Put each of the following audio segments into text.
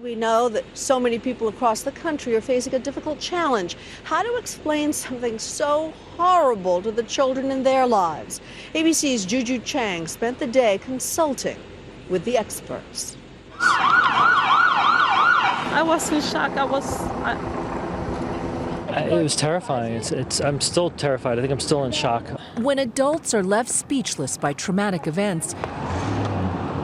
We know that so many people across the country are facing a difficult challenge. How to explain something so horrible to the children in their lives? ABC's Juju Chang spent the day consulting with the experts. I was in shock. It was terrifying. I'm still terrified. I think I'm still in shock. When adults are left speechless by traumatic events,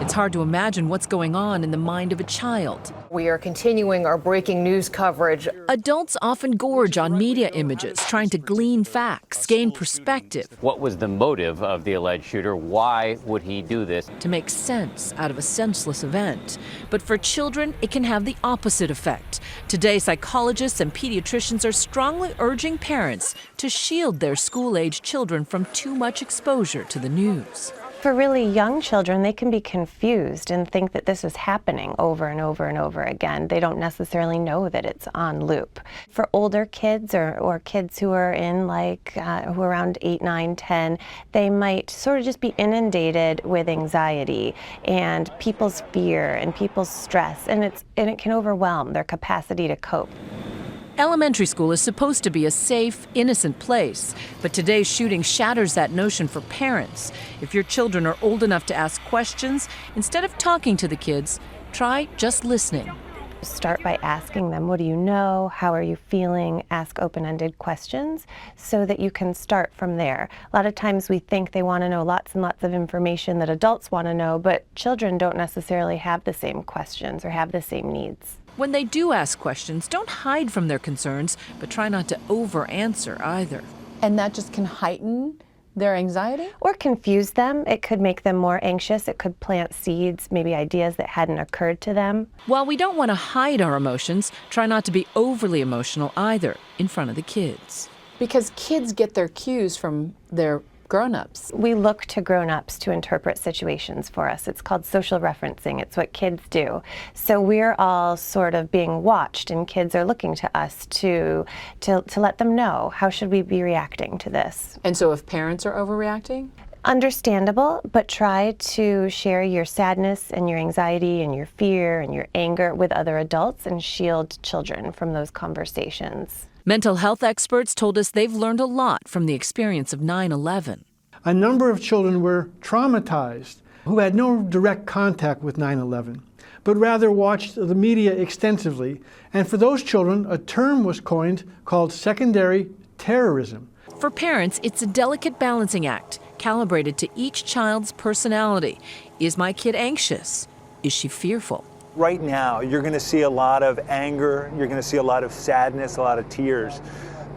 it's hard to imagine what's going on in the mind of a child. We are continuing our breaking news coverage. Adults often gorge on media images, trying to glean facts, gain perspective. What was the motive of the alleged shooter? Why would he do this? To make sense out of a senseless event. But for children, it can have the opposite effect. Today, psychologists and pediatricians are strongly urging parents to shield their school-age children from too much exposure to the news. For really young children, they can be confused and think that this is happening over and over and over again. They don't necessarily know that it's on loop. For older kids or kids who are in who are around 8, 9, 10, they might sort of just be inundated with anxiety and people's fear and people's stress, and it can overwhelm their capacity to cope. Elementary school is supposed to be a safe, innocent place, but today's shooting shatters that notion for parents. If your children are old enough to ask questions, instead of talking to the kids, try just listening. Start by asking them, what do you know? How are you feeling? Ask open-ended questions so that you can start from there. A lot of times we think they want to know lots and lots of information that adults want to know, but children don't necessarily have the same questions or have the same needs. When they do ask questions, don't hide from their concerns, but try not to over-answer either. And that just can heighten their anxiety? Or confuse them. It could make them more anxious. It could plant seeds, maybe ideas that hadn't occurred to them. While we don't want to hide our emotions, try not to be overly emotional either in front of the kids. Because kids get their cues from their grown-ups. We look to grown-ups to interpret situations for us. It's called social referencing. It's what kids do. So we're all sort of being watched, and kids are looking to us to let them know, how should we be reacting to this? And so if parents are overreacting? Understandable, but try to share your sadness and your anxiety and your fear and your anger with other adults and shield children from those conversations. Mental health experts told us they've learned a lot from the experience of 9/11. A number of children were traumatized who had no direct contact with 9/11, but rather watched the media extensively. And for those children, a term was coined called secondary terrorism. For parents, it's a delicate balancing act, calibrated to each child's personality. Is my kid anxious? Is she fearful? Right now, you're going to see a lot of anger, you're going to see a lot of sadness, a lot of tears.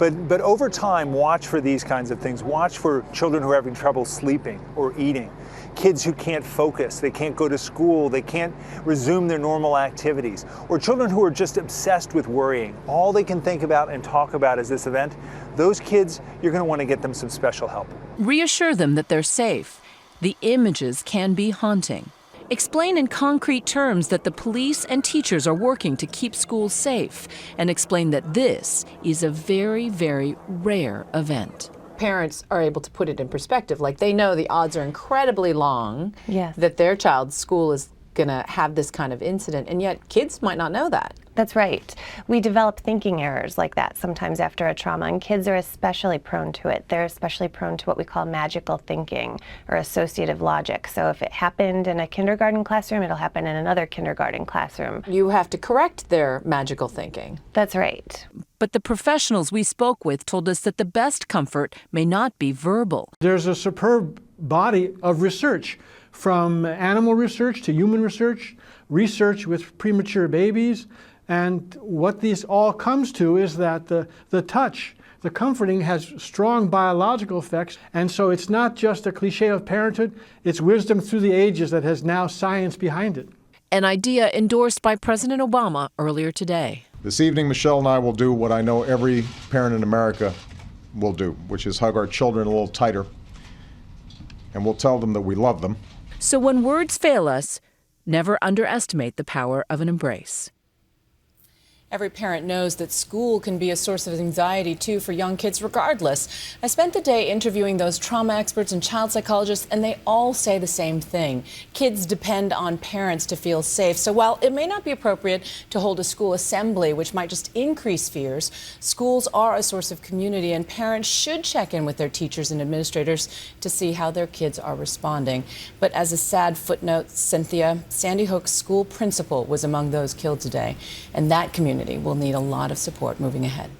But over time, watch for these kinds of things. Watch for children who are having trouble sleeping or eating, kids who can't focus, they can't go to school, they can't resume their normal activities, or children who are just obsessed with worrying. All they can think about and talk about is this event. Those kids, you're going to want to get them some special help. Reassure them that they're safe. The images can be haunting. Explain in concrete terms that the police and teachers are working to keep schools safe, and explain that this is a very, very rare event. Parents are able to put it in perspective. Like, they know the odds are incredibly long that their child's school is going to have this kind of incident, and yet kids might not know that. That's right. We develop thinking errors like that sometimes after a trauma, and kids are especially prone to it. They're especially prone to what we call magical thinking or associative logic. So if it happened in a kindergarten classroom, it'll happen in another kindergarten classroom. You have to correct their magical thinking. That's right. But the professionals we spoke with told us that the best comfort may not be verbal. There's a superb body of research, from animal research to human research, research with premature babies. And what this all comes to is that the touch, the comforting, has strong biological effects. And so it's not just a cliche of parenthood, it's wisdom through the ages that has now science behind it. An idea endorsed by President Obama earlier today. This evening, Michelle and I will do what I know every parent in America will do, which is hug our children a little tighter, and we'll tell them that we love them. So when words fail us, never underestimate the power of an embrace. Every parent knows that school can be a source of anxiety, too, for young kids regardless. I spent the day interviewing those trauma experts and child psychologists, and they all say the same thing. Kids depend on parents to feel safe. So while it may not be appropriate to hold a school assembly, which might just increase fears, schools are a source of community, and parents should check in with their teachers and administrators to see how their kids are responding. But as a sad footnote, Cynthia, Sandy Hook's school principal was among those killed today, and that community will need a lot of support moving ahead.